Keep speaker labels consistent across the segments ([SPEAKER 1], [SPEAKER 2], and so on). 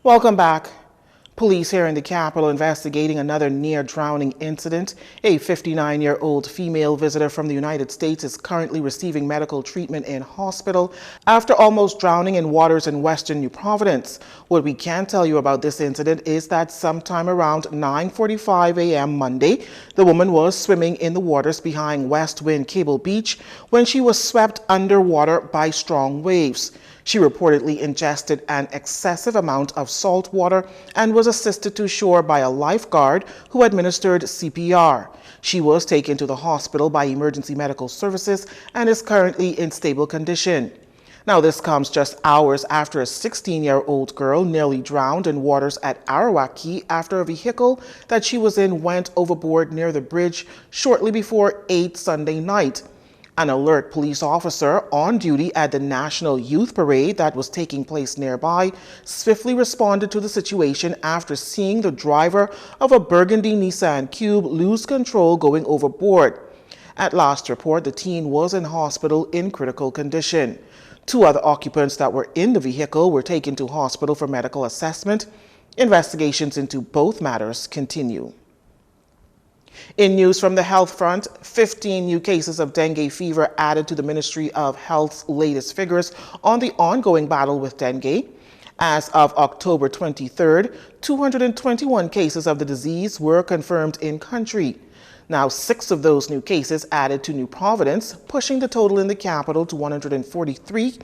[SPEAKER 1] Welcome back. Police here in the capital investigating another near-drowning incident. A 59-year-old female visitor from the United States is currently receiving medical treatment in hospital after almost drowning in waters in western New Providence. What we can tell you about this incident is that sometime around 9:45 a.m. Monday, the woman was swimming in the waters behind West Wind Cable Beach when she was swept underwater by strong waves. She reportedly ingested an excessive amount of salt water and was assisted to shore by a lifeguard who administered CPR. She was taken to the hospital by emergency medical services and is currently in stable condition. Now, this comes just hours after a 16-year-old girl nearly drowned in waters at Arawak after a vehicle that she was in went overboard near the bridge shortly before 8 Sunday night. An alert police officer on duty at the National Youth Parade that was taking place nearby swiftly responded to the situation after seeing the driver of a burgundy Nissan Cube lose control going overboard. At last report, the teen was in hospital in critical condition. 2 other occupants that were in the vehicle were taken to hospital for medical assessment. Investigations into both matters continue. In news from the health front, 15 new cases of dengue fever added to the Ministry of Health's latest figures on the ongoing battle with dengue. As of October 23rd, 221 cases of the disease were confirmed in country. Now, 6 of those new cases added to New Providence, pushing the total in the capital to 143.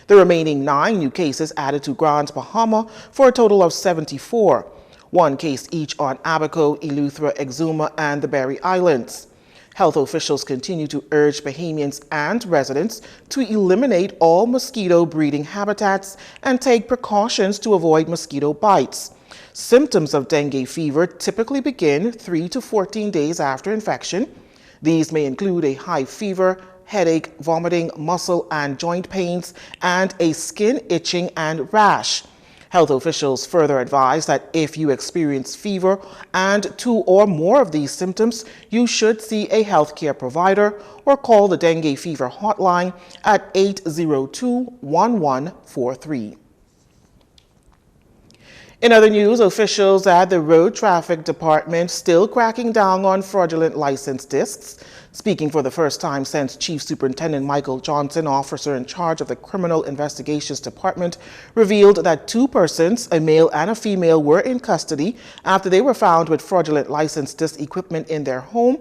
[SPEAKER 1] The remaining 9 new cases added to Grand Bahama for a total of 74. 1 case each on Abaco, Eleuthera, Exuma, and the Berry Islands. Health officials continue to urge Bahamians and residents to eliminate all mosquito breeding habitats and take precautions to avoid mosquito bites. Symptoms of dengue fever typically begin 3 to 14 days after infection. These may include a high fever, headache, vomiting, muscle and joint pains, and a skin itching and rash. Health officials further advise that if you experience fever and 2 or more of these symptoms, you should see a healthcare provider or call the dengue fever hotline at 802-1143. In other news, officials at the Road Traffic Department still cracking down on fraudulent license discs. Speaking for the first time since Chief Superintendent Michael Johnson, officer in charge of the Criminal Investigations Department, revealed that 2 persons, a male and a female, were in custody after they were found with fraudulent license disc equipment in their home.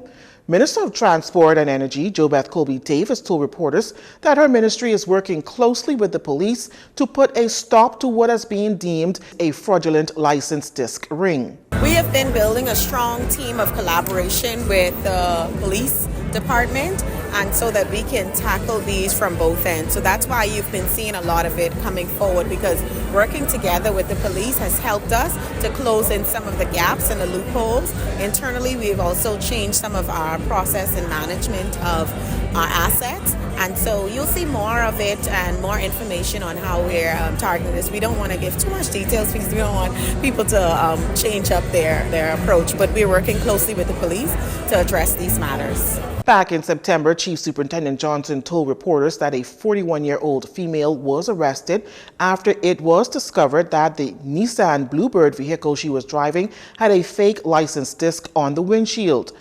[SPEAKER 1] Minister of Transport and Energy, JoBeth Colby-Davis, told reporters that her ministry is working closely with the police to put a stop to what has been deemed a fraudulent license disc ring.
[SPEAKER 2] We have been building a strong team of collaboration with the police department, and so that we can tackle these from both ends. So that's why you've been seeing a lot of it coming forward, because working together with the police has helped us to close in some of the gaps and the loopholes. Internally, we've also changed some of our process and management of our assets, and so you'll see more of it and more information on how we're targeting this. We don't want to give too much details because we don't want people to change up their approach, but we're working closely with the police to address these matters.
[SPEAKER 1] Back in September, Chief Superintendent Johnson told reporters that a 41-year-old female was arrested after it was discovered that the Nissan Bluebird vehicle she was driving had a fake license disc on the windshield.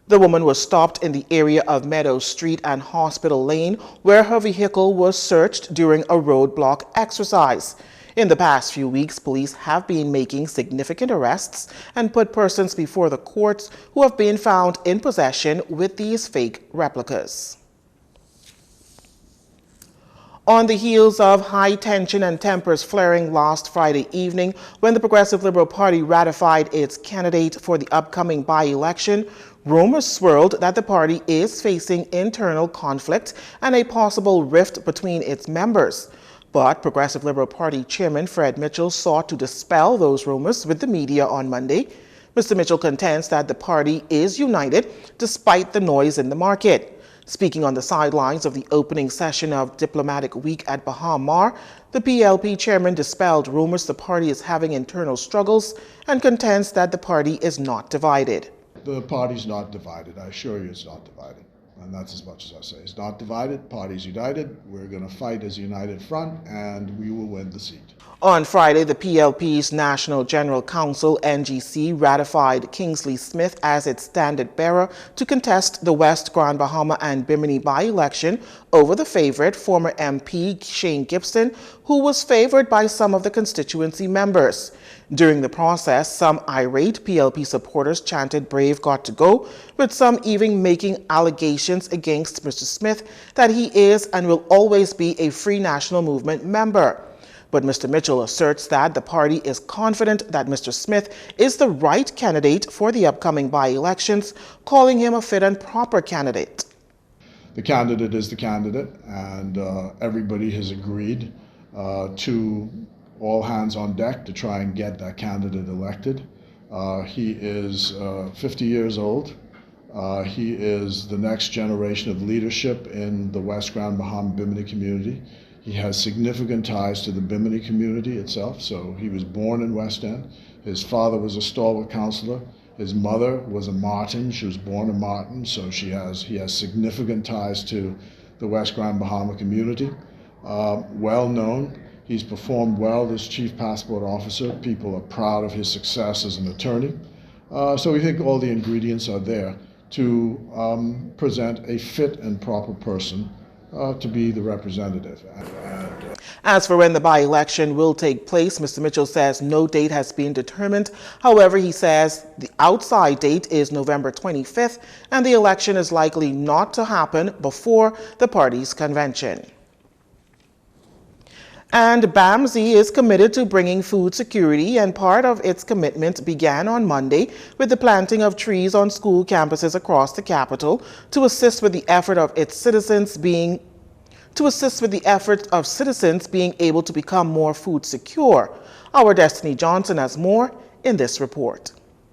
[SPEAKER 1] The woman was stopped in the area of Meadow Street and Hospital Lane, where her vehicle was searched during a roadblock exercise. In the past few weeks, police have been making significant arrests and put persons before the courts who have been found in possession with these fake replicas. On the heels of high tension and tempers flaring last Friday evening when the Progressive Liberal Party ratified its candidate for the upcoming by-election, rumors swirled that the party is facing internal conflict and a possible rift between its members. But Progressive Liberal Party Chairman Fred Mitchell sought to dispel those rumors with the media on Monday. Mr. Mitchell contends that the party is united despite the noise in the market. Speaking on the sidelines of the opening session of Diplomatic Week at Bahama, the PLP chairman dispelled rumors the party is having internal struggles and contends that the party is not divided.
[SPEAKER 3] The party's not divided. I assure you it's not divided. And that's as much as I say. It's not divided, parties united. We're going to fight as a united front, and we will win the seat.
[SPEAKER 1] On Friday, the PLP's National General Council, NGC, ratified Kingsley Smith as its standard-bearer to contest the West Grand Bahama and Bimini by-election over the favorite, former MP Shane Gibson, who was favored by some of the constituency members. During the process, some irate PLP supporters chanted "Brave got to go," with some even making allegations against Mr. Smith that he is and will always be a Free National Movement member. But Mr. Mitchell asserts that the party is confident that Mr. Smith is the right candidate for the upcoming by-elections, calling him a fit and proper candidate.
[SPEAKER 3] The candidate is the candidate, and everybody has agreed to all hands on deck to try and get that candidate elected. He is 50 years old. He is the next generation of leadership in the West Grand Bahama Bimini community. He has significant ties to the Bimini community itself. So he was born in West End. His father was a stalwart councillor. His mother was a Martin. She was born a Martin, so he has significant ties to the West Grand Bahama community. Well known. He's performed well as Chief Passport Officer. People are proud of his success as an attorney. So we think all the ingredients are there to present a fit and proper person to be the representative.
[SPEAKER 1] As for when the by-election will take place, Mr. Mitchell says no date has been determined. However, he says the outside date is November 25th, and the election is likely not to happen before the party's convention. And BAMSI is committed to bringing food security, and part of its commitment began on Monday with the planting of trees on school campuses across the capital to assist with the effort of citizens being able to become more food secure. Our Destiny Johnson has more in this report.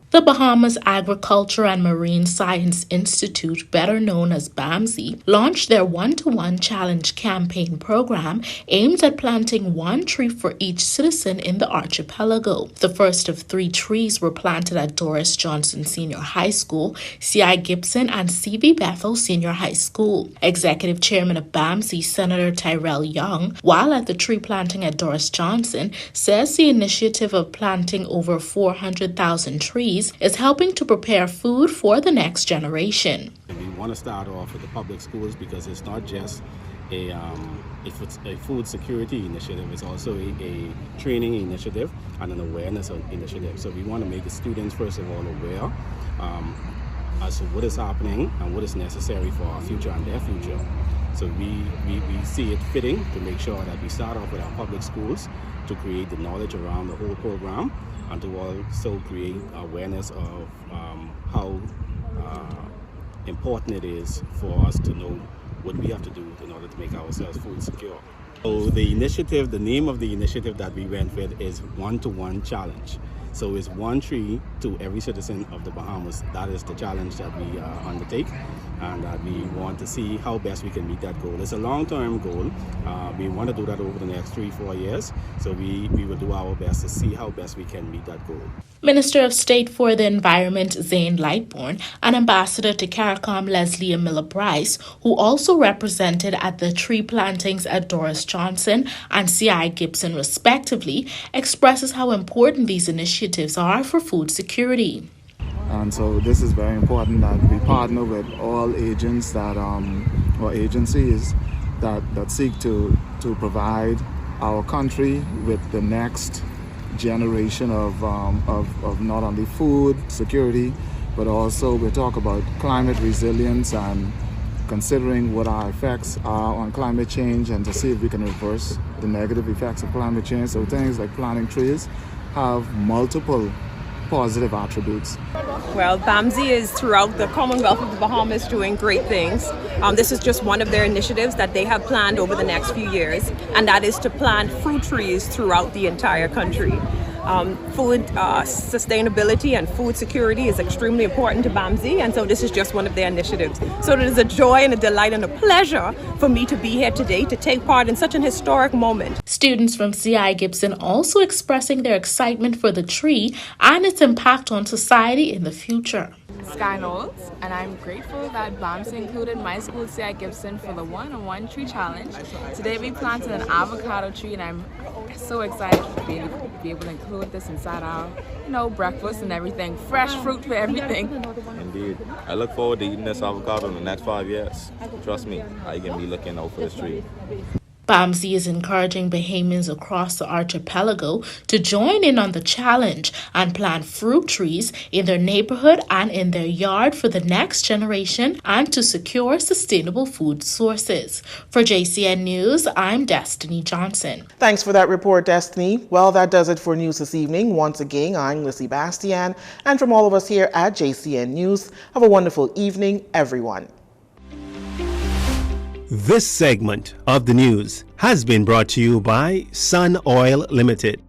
[SPEAKER 4] The Bahamas Agriculture and Marine Science Institute, better known as BAMSI, launched their one-to-one challenge campaign program aimed at planting one tree for each citizen in the archipelago. The first of 3 trees were planted at Doris Johnson Senior High School, C.I. Gibson, and C.B. Bethel Senior High School. Executive Chairman of BAMSI, Senator Tyrell Young, while at the tree planting at Doris Johnson, says the initiative of planting over 400,000 trees is helping to prepare food for the next generation.
[SPEAKER 5] We want to start off with the public schools because it's not just a food security initiative, it's also a training initiative and an awareness initiative. So we want to make the students, first of all, aware as to what is happening and what is necessary for our future and their future. So we see it fitting to make sure that we start off with our public schools to create the knowledge around the whole program and to also create awareness of how important it is for us to know what we have to do in order to make ourselves food secure. So the initiative, the name of the initiative that we went with is One-to-One Challenge. So it's one tree to every citizen of the Bahamas. That is the challenge that we undertake, and that we want to see how best we can meet that goal. It's a long-term goal. We want to do that over the next 3-4 years. So we will do our best to see how best we can meet that goal.
[SPEAKER 4] Minister of State for the Environment Zane Lightbourne and Ambassador to CARICOM Leslie Miller Bryce, who also represented at the tree plantings at Doris Johnson and C.I. Gibson respectively, expresses how important these initiatives are for food security.
[SPEAKER 6] And so this is very important that we partner with all agents that or agencies that seek to provide our country with the next generation of not only food security, but also we talk about climate resilience and considering what our effects are on climate change and to see if we can reverse the negative effects of climate change. So things like planting trees have multiple positive attributes.
[SPEAKER 7] Well, BAMSI is throughout the Commonwealth of the Bahamas doing great things. This is just one of their initiatives that they have planned over the next few years, and that is to plant fruit trees throughout the entire country. Food sustainability and food security is extremely important to BAMSI, and so this is just one of their initiatives. So it is a joy and a delight and a pleasure for me to be here today to take part in such an historic moment.
[SPEAKER 4] Students from C.I. Gibson also expressing their excitement for the tree and its impact on society in the future.
[SPEAKER 8] Sky Knowles, and I'm grateful that BAMSI included my school at Gibson for the 1-on-1 tree challenge. Today we planted an avocado tree, and I'm so excited to be able to include this inside our, breakfast and everything. Fresh fruit for everything.
[SPEAKER 9] Indeed. I look forward to eating this avocado in the next 5 years. Trust me, I can be looking out for this tree.
[SPEAKER 4] BAMSI is encouraging Bahamians across the archipelago to join in on the challenge and plant fruit trees in their neighborhood and in their yard for the next generation and to secure sustainable food sources. For Jcn News, I'm Destiny Johnson.
[SPEAKER 1] Thanks for that report, Destiny. Well, that does it for news this evening. Once again, I'm Lissy Bastian, and from all of us here at Jcn News, have a wonderful evening, everyone.
[SPEAKER 10] This segment of the news has been brought to you by Sun Oil Limited.